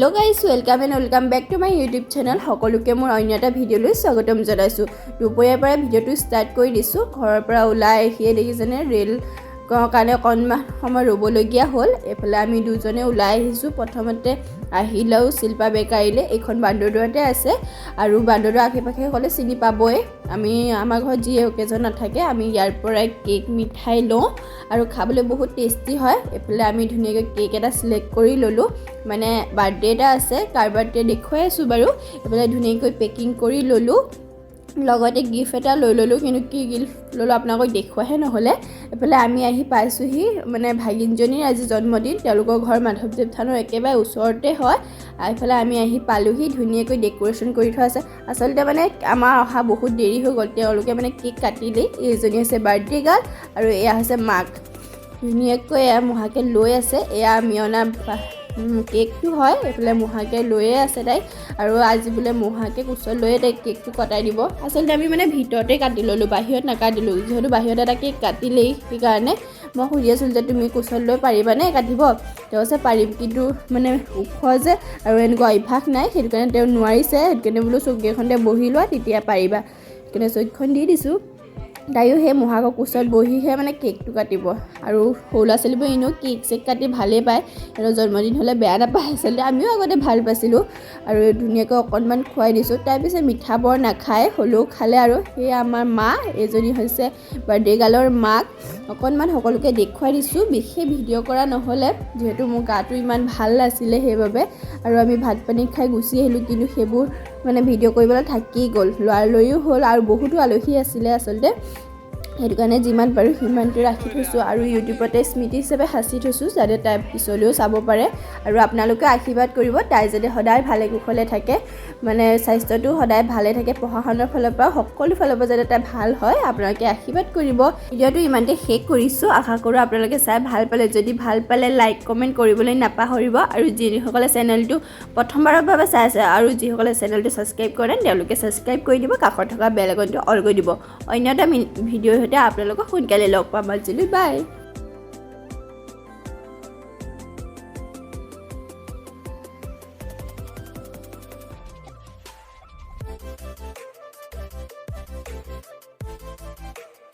hello guys welcome back to my YouTube channel সকলোকে মোৰ অন্য এটা ভিডিঅ'লৈ স্বাগতম জনাইছো দুপৰীয়াৰ পৰা ভিডিঅ'টো ষ্টাৰ্ট কৰি দিছো ঘৰৰ পৰা ওলাই আহিয়ে দেখিছেনে ৰেল কাৰণে অকণমান সময় ৰ'বলগীয়া হ'ল এফালে আমি দুজনে ওলাই আহিছো প্ৰথমতে আহিলেও শিল্পা বেকাৰীলে এখন বান্দৰদুৱাতে আছে আৰু বান্দৰদুৱাৰ আশে-পাশে হ'লে চিনি পাবই আমি আমাৰ ঘৰত যি অকেজন নাথাকে আমি ইয়াৰ পৰা কেক মিঠাই লওঁ আৰু খাবলৈ বহুত টেষ্টি হয় এফালে আমি ধুনীয়াকৈ কেক এটা সিলেক্ট কৰি ললো মানে বাৰ্থডে এটা আছে কাৰ বাৰ্থডে দেখুৱাই আছো বাৰু এফালে ধুনীয়াকৈ পেকিং কৰি ললো লগতে গিফ্ট এটা লৈ ললো কিন্তু কি গিফ্ট ললো আপোনাক দেখুৱাহে নহলে এফালে আমি আহি পাইছোহি মানে ভাগিনজনীৰ আজি জন্মদিন তেওঁলোকৰ ঘৰ মাধৱদেৱ থানৰ একেবাৰে ওচৰতে হয় এফালে আমি আহি পালোহি ধুনীয়াকৈ ডেকোৰেশ্যন কৰি থোৱা আছে আচলতে মানে আমাৰ অহা বহুত দেৰি হৈ গ'ল তেওঁলোকে মানে কেক কাটিলেই এইজনী আছে বাৰ্থডে গাৰ্ল আৰু এয়া হৈছে মাক ধুনীয়াকৈ এয়া মুহাকে লৈ আছে এয়া আমি অনা কেকটো হয় এফালে মুহাকে লৈয়ে আছে তাই আৰু আজি বোলে মুহাকে কুচল লৈয়ে তাই কেকটো কটাই দিব আচলতে আমি মানে ভিতৰতে কাটি ললো বাহিৰত নাকাটিলো যেহেতু বাহিৰত এটা কেক কাটিলেই সেইকাৰণে মই সুধি আছিলোঁ যে তুমি কুচল লৈ পাৰিবানে কাটিব তেওঁ কৈছে পাৰিম কিন্তু মানে ওখ যে আৰু এনেকুৱা অভ্যাস নাই সেইটো কাৰণে তেওঁ নোৱাৰিছে সেইটো কাৰণে বোলো চকীখনতে বহি লোৱা তেতিয়া পাৰিবা সেইকাৰণে চকীখন দি দিছোঁ তাইও সেই মুহাকৰ কুচত বহিহে মানে কেকটো কাটিব আৰু সৰু ল'ৰা ছোৱালীবোৰ এনেও কেক চেক কাটি ভালেই পায় সিহঁতৰ জন্মদিন হ'লে বেয়া নাপায় আচলতে আমিও আগতে ভাল পাইছিলোঁ আৰু ধুনীয়াকৈ অকণমান খুৱাই দিছোঁ তাৰপিছত মিঠা বৰ নাখায় হ'লেও খালে আৰু সেই আমাৰ মা এজনী হৈছে বাৰ্থডে গাৰ্লৰ মাক অকণমান সকলোকে দেখুৱাই দিছোঁ বিশেষ ভিডিঅ' কৰা নহ'লে যিহেতু মোৰ গাটো ইমান ভাল নাছিলে সেইবাবে আৰু আমি ভাত পানী খাই গুচি আহিলোঁ কিন্তু সেইবোৰ মানে ভিডিঅ' কৰিবলৈ থাকি গ'ল লৰালৰিও হ'ল আৰু বহুতো আলহী আছিলে আচলতে সেইটো কাৰণে যিমান পাৰোঁ সিমানটো ৰাখি থৈছোঁ আৰু ইউটিউবতে স্মৃতি হিচাপে সাঁচি থৈছোঁ যাতে তাই পিছলৈও চাব পাৰে আৰু আপোনালোকে আশীৰ্বাদ কৰিব তাই যাতে সদায় ভালে কুশলে থাকে মানে স্বাস্থ্যটো সদায় ভালে থাকে পঢ়া শুনাৰ ফালৰ পৰা সকলো ফালৰ পৰা যাতে তাই ভাল হয় আপোনালোকে আশীৰ্বাদ কৰিব ভিডিঅ'টো ইমানতে শেষ কৰিছোঁ আশা কৰোঁ আপোনালোকে চাই ভাল পালে যদি ভাল পালে লাইক কমেণ্ট কৰিবলৈ নাপাহৰিব আৰু যিসকলে চেনেলটো প্ৰথমবাৰৰ বাবে চাই আছে আৰু যিসকলে চেনেলটো ছাবস্ক্ৰাইব কৰে তেওঁলোকে ছাবস্ক্ৰাইব কৰি দিব কাষত থকা বেল আইকনটো অল কৰি দিব অন্য এটা ভিডিঅ'ৰ সৈতে আপোনালোকক সোনকালে লগ পাম আজিলৈ বাই